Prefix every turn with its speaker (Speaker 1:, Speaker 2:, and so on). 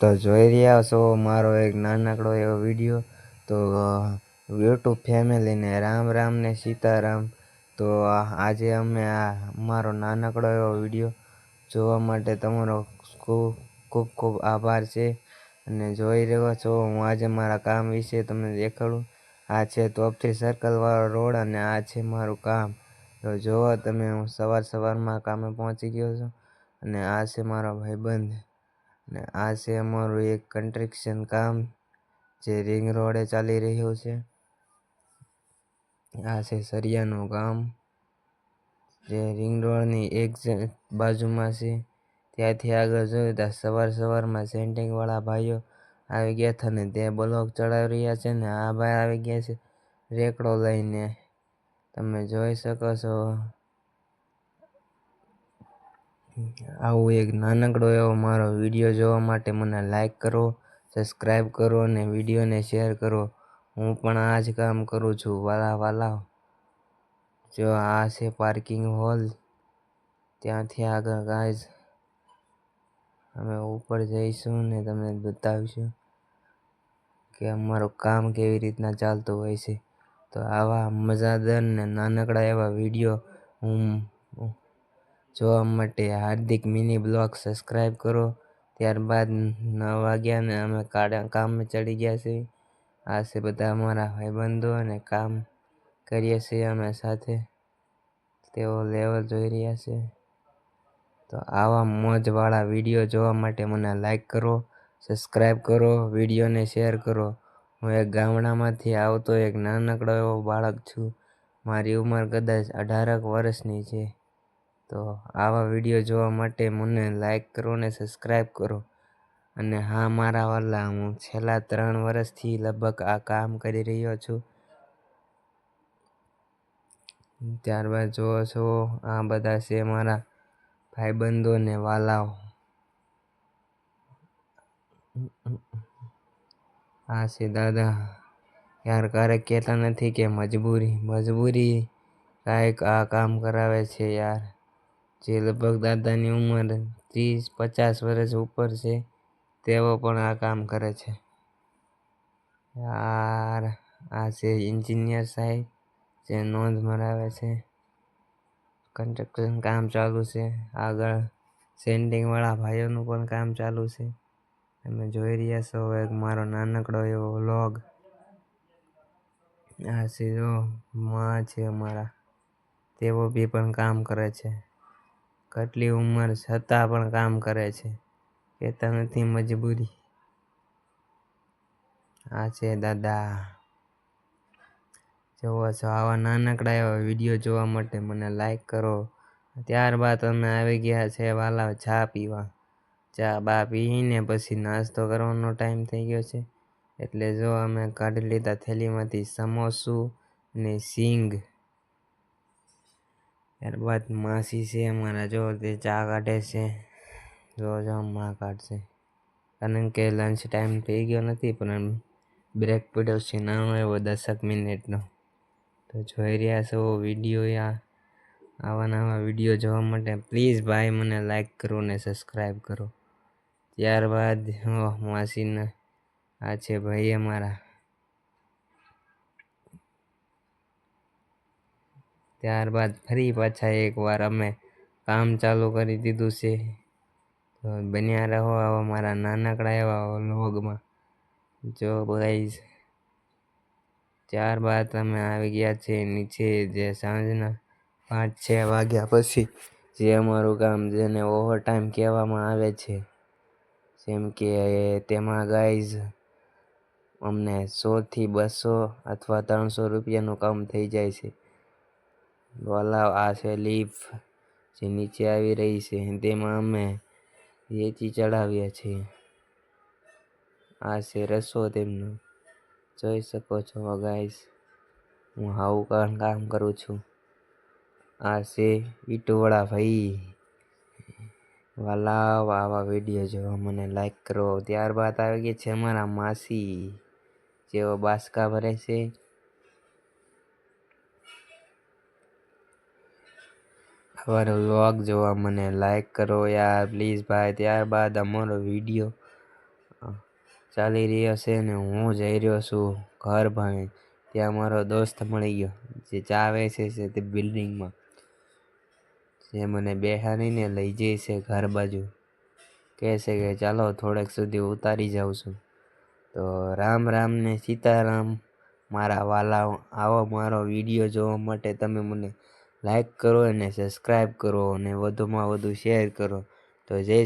Speaker 1: તો જોઈ રહ્યા છો મારો એક નાનકડો એવો વિડીયો. તો યુટ્યુબ ફેમિલીને રામ રામ ને સીતારામ. તો આજે અમે આ મારો નાનકડો એવો વિડીયો જોવા માટે તમારો ખૂબ ખૂબ ખૂબ આભાર છે. અને જોઈ રહ્યો છો હું આજે મારા કામ વિશે તમને દેખાડું. આ છે તોપથી સર્કલવાળો રોડ અને આ છે મારું કામ. તો જોવો તમે, હું સવારમાં કામે પહોંચી ગયો છું અને આ છે મારો ભાઈબંધ. અને આ છે અમારું એક કન્સ્ટ્રક્શન કામ જે રિંગ રોડે ચાલી રહ્યું છે. આ છે સરિયાનું કામ જે રિંગ રોડની એક બાજુમાં છે. ત્યાંથી આગળ જોયું ત્યાં સવારમાં સેન્ટિંગવાળા ભાઈઓ આવી ગયા હતા ને તે બ્લોક ચડાવી રહ્યા છે ને આ ભાઈ આવી ગયા છે રેકડો લઈને. તમે જોઈ શકો છો. આવું એક નાનકડો એવો મારો વિડીયો જોવા માટે મને લાઈક કરો, સબસ્ક્રાઈબ કરો અને વિડીયોને શેર કરો. હું પણ આ જ કામ કરું છું વાલા. જો આ છે પાર્કિંગ હોલ. ત્યાંથી આગળ ગાઈઝ અમે ઉપર જઈશું ને તમને બતાવીશું કે અમારું કામ કેવી રીતના ચાલતું હોય છે. તો આવા મજાદાર ને નાનકડા એવા વિડીયો હું જોવા માટે હાર્દિક મિની બ્લોગ સબસ્ક્રાઈબ કરો. ત્યારબાદ 9 વાગ્યા ને અમે કામે ચડી ગયા છીએ. આ છે બધા અમારા ભાઈબંધો અને કામ કરીએ છીએ અમે સાથે. તેઓ લેવલ જોઈ રહ્યા છે. તો આવા મોજવાળા વિડીયો જોવા માટે મને લાઈક કરો, સબસ્ક્રાઈબ કરો, વિડીયોને શેર કરો. હું એક ગામડામાંથી આવતો એક નાનકડો એવો બાળક છું. મારી ઉંમર કદાચ 18 વર્ષની છે. તો આવા વિડીયો જોવા માટે મને લાઈક કરો અને સબસ્ક્રાઈબ કરો. અને હા મારા વાલા, હું છેલ્લા 3 વર્ષથી લગભગ આ કામ કરી રહ્યો છું. ત્યારબાદ જોવો છો આ બધા છે મારા ભાઈબંધો ને વાલાઓ. આ છે દાદા. યાર ક્યારેક કહેતા નથી કે મજબૂરી કાંઈક આ કામ કરાવે છે યાર. જે લગભગ દાદાની ઉંમર 30-50 વર્ષ ઉપર છે તેઓ પણ આ કામ કરે છે યાર. આ છે એન્જિનિયર સાહેબ જે નોંધ મરાવે છે. કન્સ્ટ્રક્શન કામ ચાલુ છે. આગળ સેન્ટિંગવાળા ભાઈઓનું પણ કામ ચાલુ છે. તમે જોઈ રહ્યા છો એક મારો નાનકડો એવો વ્લોગ. આ છે જો માં છે અમારા, તેઓ બી પણ કામ કરે છે. કેટલી ઉંમર છતાં પણ કામ કરે છે, કહેતા નથી મજબૂરી. આ છે દાદા. જોવો છો આવા નાનકડા એવા વિડીયો જોવા માટે મને લાઈક કરો. ત્યારબાદ અમે આવી ગયા છે વાલા ચા પીવા. ચા બા પીને પછી નાસ્તો કરવાનો ટાઈમ થઈ ગયો છે. એટલે જો અમે કાઢી લીધા થેલીમાંથી સમોસું ને સિંગ. ત્યારબાદ માસી છે અમારા, જો તે ચા કાઢે છે. જો માં કાઢશે કારણ કે લંચ ટાઈમ થઈ ગયો નથી પણ બ્રેક પડ્યો છે નાનો એવો 10 મિનિટનો. તો જોઈ રહ્યા છો વિડીયો. આવા વિડીયો જોવા માટે પ્લીઝ ભાઈ મને લાઈક કરો ને સબસ્ક્રાઈબ કરો. ત્યારબાદ માસીના આ છે ભાઈ અમારા. ત્યારબાદ ફરી પાછા એકવાર અમે કામ ચાલુ કરી દીધું છે. તો બન્યા રહો આવા મારા નાનકડા એવા વ્લોગમાં. જો ગાઈસ ત્યારબાદ અમે આવી ગયા છે નીચે, જે સાંજના 5-6 વાગ્યા પછી જે અમારું કામ જેને ઓવર ટાઈમ કહેવામાં આવે છે. જેમ કે તેમાં ગાઈઝ અમને 100 થી 200 અથવા 300 રૂપિયાનું કામ થઈ જાય છે વાલા. આ છે લિફ્ટ જે નીચે આવી રહી છે, તેમાં અમે વેચી ચડાવીએ છીએ. આ છે રસો તેમનો, જોઈ શકો છો ગાઈસ. હું આવું કામ કરું છું. આ છે ઈટવાળા ભાઈ વાલા. આવા વિડીયો જોવા મને લાઈક કરો. ત્યારબાદ આવી ગયા છે અમારા માસી, જેઓ બાસકા ભરે છે. અમારો વ્લોગ જોવા મને લાઈક કરો યાર પ્લીઝ ભાઈ. ત્યારબાદ અમારો વિડીયો ચાલી રહ્યો છે ને હું જઈ રહ્યો છું ઘર ભાઈ. ત્યાં મારો દોસ્ત મળી ગયો જે ચા વેચે છે તે બિલ્ડિંગમાં. જે મને બેહાડીને લઈ જાય છે ઘર બાજુ. કહે છે કે ચાલો થોડેક સુધી ઉતારી જાઉં છું. તો રામ રામ ને સીતારામ મારા વાલાઓ. આવો મારો વિડીયો જોવા માટે તમે મને લાઈક કરો અને સબસ્ક્રાઈબ કરો અને વધુમાં વધુ શેર કરો. તો જય